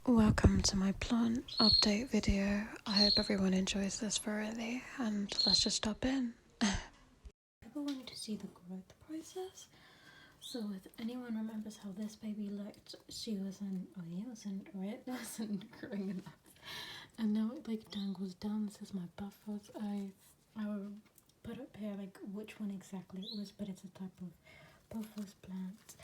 Welcome to my plant update video. I hope everyone enjoys this thoroughly, and let's just stop in. People wanted to see the growth process. So if anyone remembers how this baby looked, he wasn't growing enough. And now it like dangles down. This is my buffers. I will put up here like which one exactly it was, but it's a type of buffers plant.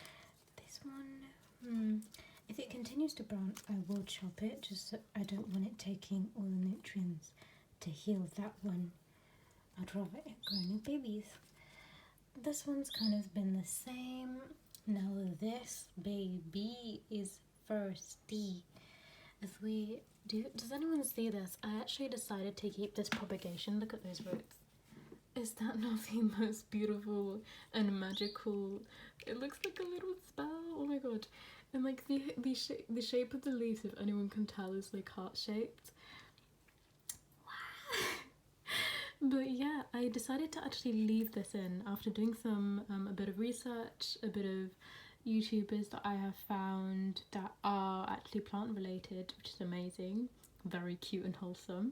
This one, if it continues to bounce, I will chop it, just so I don't want it taking all the nutrients to heal that one. I'd rather it grow new babies. This one's kind of been the same. Now this baby is thirsty. Does anyone see this? I actually decided to keep this propagation. Look at those roots. Is that not the most beautiful and magical? It looks like a little spell. Oh my god. And like the shape of the leaves, if anyone can tell, is like heart shaped. But yeah, I decided to actually leave this in after doing a bit of research, a bit of YouTubers that I have found that are actually plant related, which is amazing, very cute and wholesome.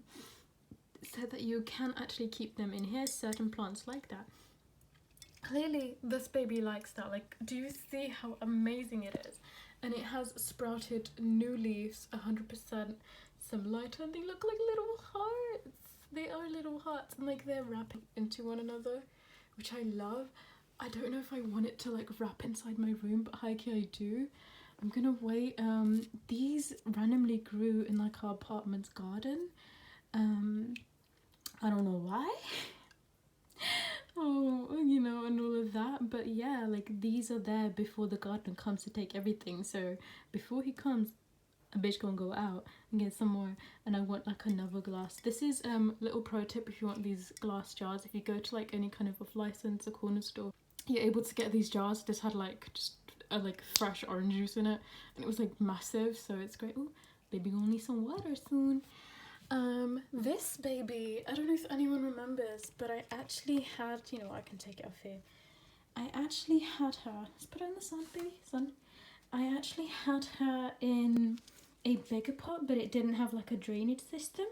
So that you can actually keep them in here, certain plants like that. Clearly this baby likes that. Like, do you see how amazing it is? And it has sprouted new leaves, 100% some lighter, and they look like little hearts. They are little hearts, and like they're wrapping into one another, which I love. I don't know if I want it to like wrap inside my room, but hikey I do. I'm gonna wait. These randomly grew in like our apartment's garden. I don't know why. And all of that, but yeah, like these are there before the gardener comes to take everything. So before he comes, a bitch gonna go out and get some more, and I want like another glass. This is little pro tip if you want these glass jars. If you go to like any kind of license or corner store, you're able to get these jars. This had like just a like fresh orange juice in it, and it was like massive, so it's great. Oh, baby gonna need some water soon. This baby, I don't know if anyone remembers, but I actually had, I can take it off here. I actually had her, let's put her in the sun, baby, sun. I actually had her in a bigger pot, but it didn't have like a drainage system,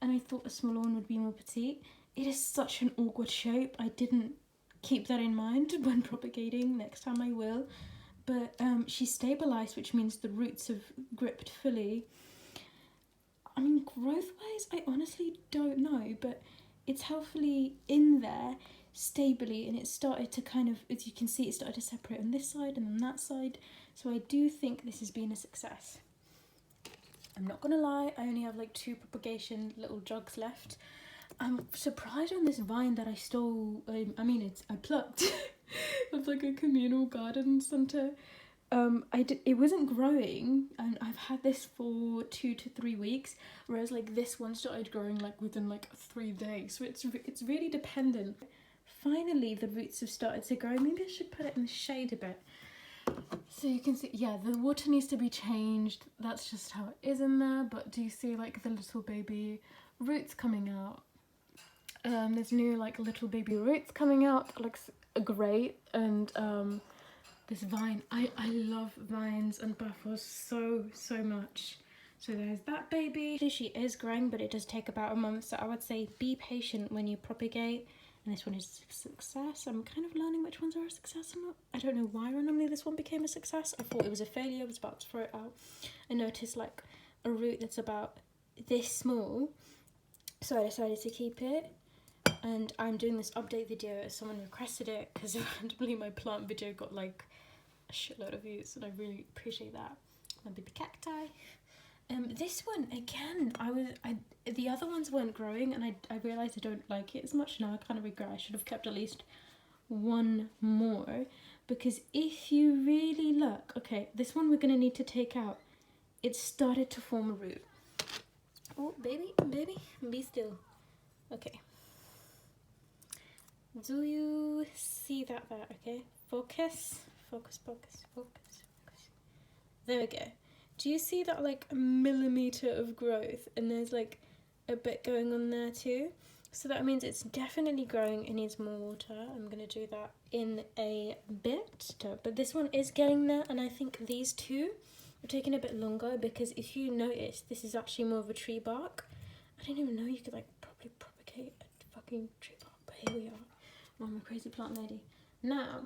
and I thought a smaller one would be more petite. It is such an awkward shape. I didn't keep that in mind when propagating. Next time I will. But she's stabilized, which means the roots have gripped fully. I mean, growth-wise, I honestly don't know, but it's healthily in there, stably, and it started to kind of, as you can see, it started to separate on this side and on that side. So I do think this has been a success. I'm not gonna lie, I only have like 2 propagation little jugs left. I'm surprised on this vine that I stole. I plucked. It's like a communal garden centre. It wasn't growing, and I've had this for 2 to 3 weeks, whereas like this one started growing like within like 3 days. So it's really dependent. Finally, the roots have started to grow. Maybe I should put it in the shade a bit, so you can see. Yeah, the water needs to be changed. That's just how it is in there. But do you see like the little baby roots coming out? There's new like little baby roots coming out. It looks great, and this vine, I love vines and buffers so much. So there's that baby. She is growing, but it does take about a month, so I would say be patient when you propagate. And this one is a success. I'm kind of learning which ones are a success or not. I don't know why randomly this one became a success. I thought it was a failure. I was about to throw it out. I noticed like a root that's about this small, so I decided to keep it. And I'm doing this update video as someone requested it, because randomly my plant video got like a shitload of views, and I really appreciate that. My baby cacti. This one again, the other ones weren't growing, and I realised I don't like it as much now. I kind of regret. I should have kept at least one more, because if you really look, okay, this one we're gonna need to take out. It started to form a root. Oh, baby, be still. Okay. Do you see that there? Okay, focus. There we go. Do you see that like a millimeter of growth, and there's like a bit going on there too? So that means it's definitely growing. It needs more water. I'm gonna do that in a bit, but this one is getting there, and I think these two are taking a bit longer because if you notice, this is actually more of a tree bark. I didn't even know you could like properly propagate a fucking tree bark, but here we are. I'm a crazy plant lady. Now,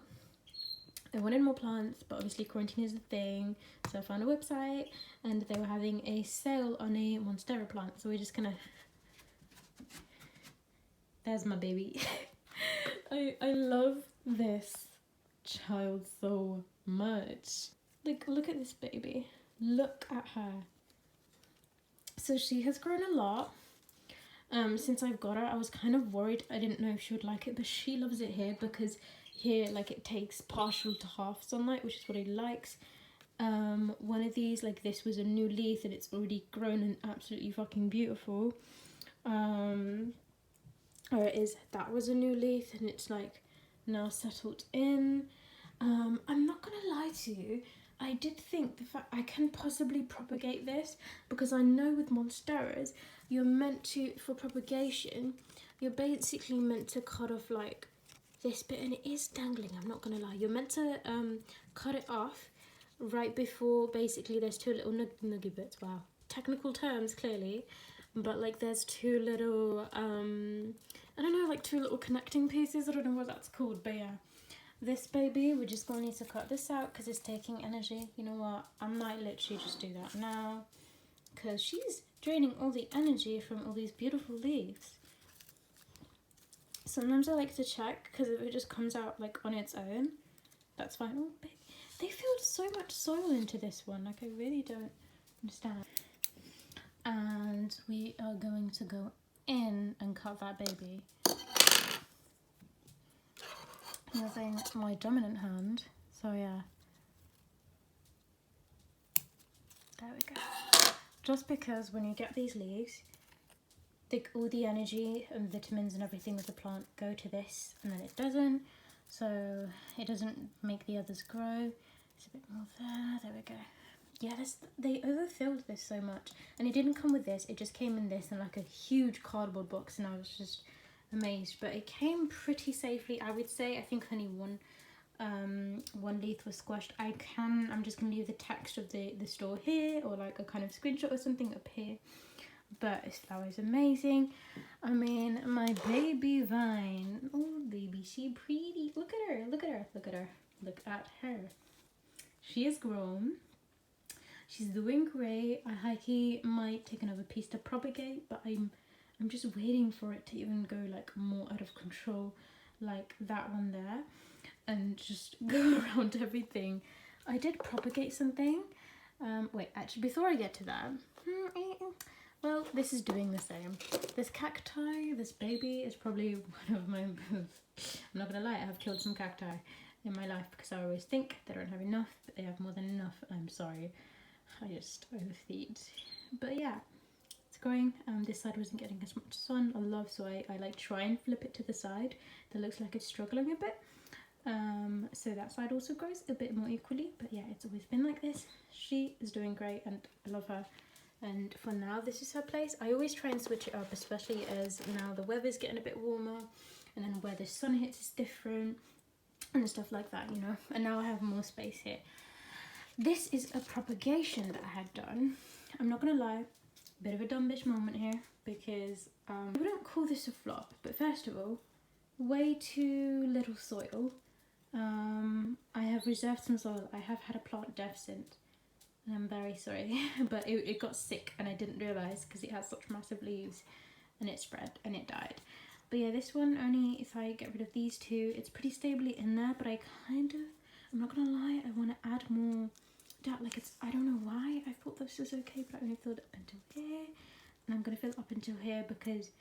I wanted more plants, but obviously quarantine is a thing, so I found a website and they were having a sale on a Monstera plant, so we're just gonna... There's my baby. I love this child so much. Like, look at this baby. Look at her. So she has grown a lot. Since I've got her, I was kind of worried. I didn't know if she would like it, but she loves it here because here, like, it takes partial to half sunlight, which is what he likes. One of these, like, this was a new leaf and it's already grown and absolutely fucking beautiful. Or it is, that was a new leaf and it's like now settled in. I'm not gonna lie to you, I did think the fact I can possibly propagate this, because I know with Monsteras you're meant to, for propagation, you're basically meant to cut off like this bit, and it is dangling, I'm not gonna lie. You're meant to cut it off right before, basically there's two little nuggy bits, wow, technical terms clearly, but like there's two little I don't know, like two little connecting pieces, I don't know what that's called, but yeah. This baby, we're just going to need to cut this out because it's taking energy. You know what, I might literally just do that now because she's draining all the energy from all these beautiful leaves. Sometimes I like to check because if it just comes out like on its own, that's fine. Oh, baby. They filled so much soil into this one, like I really don't understand. And we are going to go in and cut that baby using my dominant hand. So yeah, there we go. Just because when you get these leaves, all the energy and vitamins and everything of the plant go to this, and then it doesn't, so it doesn't make the others grow. It's a bit more there we go. Yeah, they overfilled this so much, and it didn't come with this, it just came in this in like a huge cardboard box, and I was just amazed. But it came pretty safely, I would say. I think only one leaf was squashed. I'm just gonna leave the text of the store here, or like a kind of screenshot or something up here. But this flower is amazing. I mean, my baby vine, oh baby, she pretty. Look at her, look at her, look at her, look at her. She has grown. She's doing great. I might take another piece to propagate, but I'm just waiting for it to even go like more out of control, like that one there, and just go around everything. I did propagate something. Wait, actually, before I get to that, well, this is doing the same. This cacti, this baby, is probably one of my... I'm not gonna lie, I have killed some cacti in my life because I always think they don't have enough, but they have more than enough. I'm sorry, I just overfeed. But yeah, it's growing. This side wasn't getting as much sun or love, so I like try and flip it to the side that looks like it's struggling a bit. So that side also grows a bit more equally, but yeah, it's always been like this. She is doing great and I love her. And for now, this is her place. I always try and switch it up, especially as now the weather's getting a bit warmer, and then where the sun hits is different and stuff like that, you know. And now I have more space here. This is a propagation that I had done. I'm not gonna lie, a bit of a dumb bitch moment here, because I wouldn't call this a flop, but first of all, way too little soil. I have reserved some soil. I have had a plant deficit, and I'm very sorry, but it got sick and I didn't realise because it has such massive leaves, and it spread and it died. But yeah, this one, only if I get rid of these two, it's pretty stably in there, but I kind of, I'm not gonna lie, I want to add more. Like, it's, I don't know why I thought this was okay, but I only filled it up until here, and I'm gonna fill it up until here because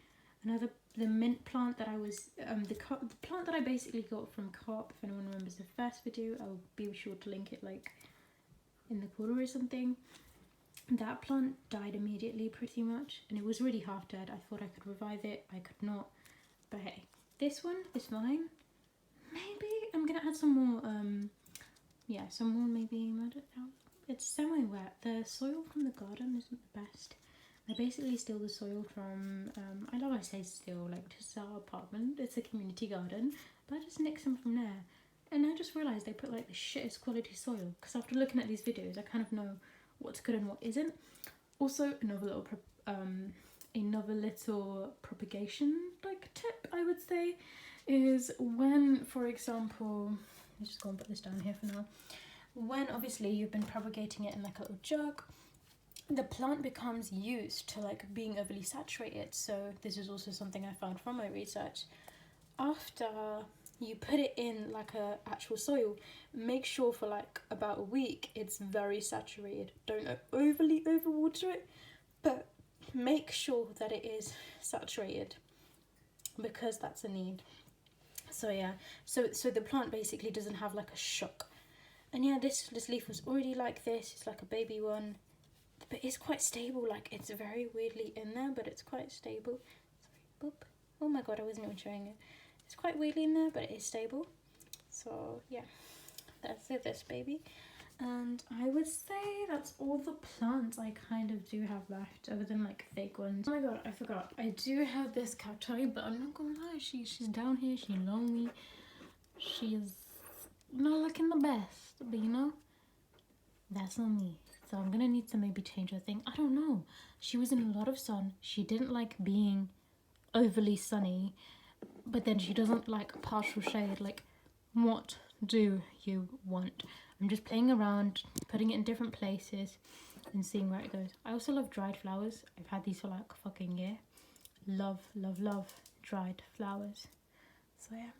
the mint plant that I was the plant that I basically got from Co-op, if anyone remembers the first video, I'll be sure to link it like in the corner or something. That plant died immediately pretty much, and it was really half dead. I thought I could revive it, I could not, but hey, this one is fine. Maybe I'm gonna add some more yeah, some more maybe, I don't know. It's semi-wet. The soil from the garden isn't the best. I basically steal the soil from, I know I say steal, like just our apartment. It's a community garden, but I just nick some from there. And I just realised they put like the shittest quality soil, because after looking at these videos, I kind of know what's good and what isn't. Also, another little propagation like tip I would say is when, for example, let's just go and put this down here for now. When obviously you've been propagating it in like a little jug, the plant becomes used to like being overly saturated. So this is also something I found from my research. After you put it in like a actual soil, make sure for like about a week it's very saturated. Don't overly overwater it, but make sure that it is saturated, because that's a need. So yeah, so the plant basically doesn't have like a shock. And yeah, this leaf was already like this. It's like a baby one, but it's quite stable. Like, it's very weirdly in there, but it's quite stable. Sorry, boop. Oh my god, I wasn't even showing it. It's quite weirdly in there, but it is stable. So yeah, that's it, this baby. And I would say that's all the plants I kind of do have left, other than like fake ones. Oh my god, I forgot. I do have this cacti, but I'm not gonna lie, she's down here, she's lonely. She's not looking the best, but you know, that's on me. So I'm gonna need to maybe change her thing. I don't know. She was in a lot of sun. She didn't like being overly sunny, but then she doesn't like partial shade. Like, what do you want? I'm just playing around, putting it in different places and seeing where it goes. I also love dried flowers. I've had these for like a fucking year. Love, love, love dried flowers. So yeah.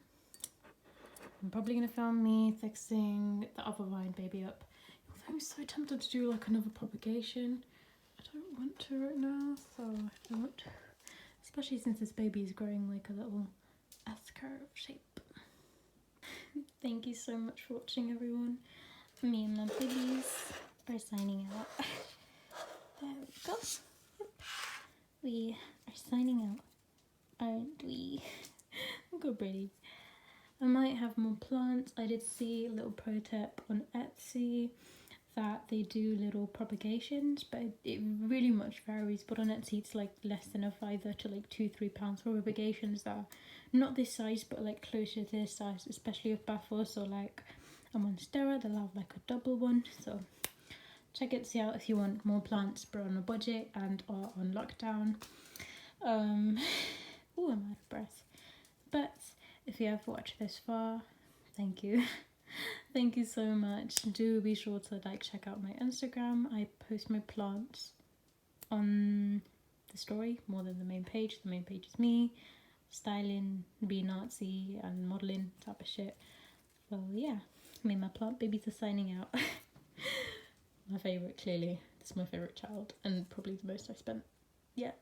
I'm probably gonna film me fixing the other vine baby up. I'm so tempted to do like another propagation. I don't want to right now, so I don't. Especially since this baby is growing like a little S-curve shape. Thank you so much for watching, everyone. Me and my babies are signing out. There we go. Yep. We are signing out, aren't we? Go pretty. I might have more plants. I did see a little pro tip on Etsy that they do little propagations, but it really much varies. But on Etsy it's like less than a £5 to like £2-3 for propagations that are not this size but like closer to this size, especially with Bathos or like a Monstera. They'll have like a double one, so check Etsy out if you want more plants but on a budget and are on lockdown. Oh, I'm out of breath. But if you have watched this far, thank you. Thank you so much. Do be sure to like check out my Instagram. I post my plants on the story more than the main page. The main page is me styling, being artsy and modeling type of shit. So yeah, me and my plant babies are signing out. My favorite, clearly. This is my favorite child and probably the most I spent. Yeah.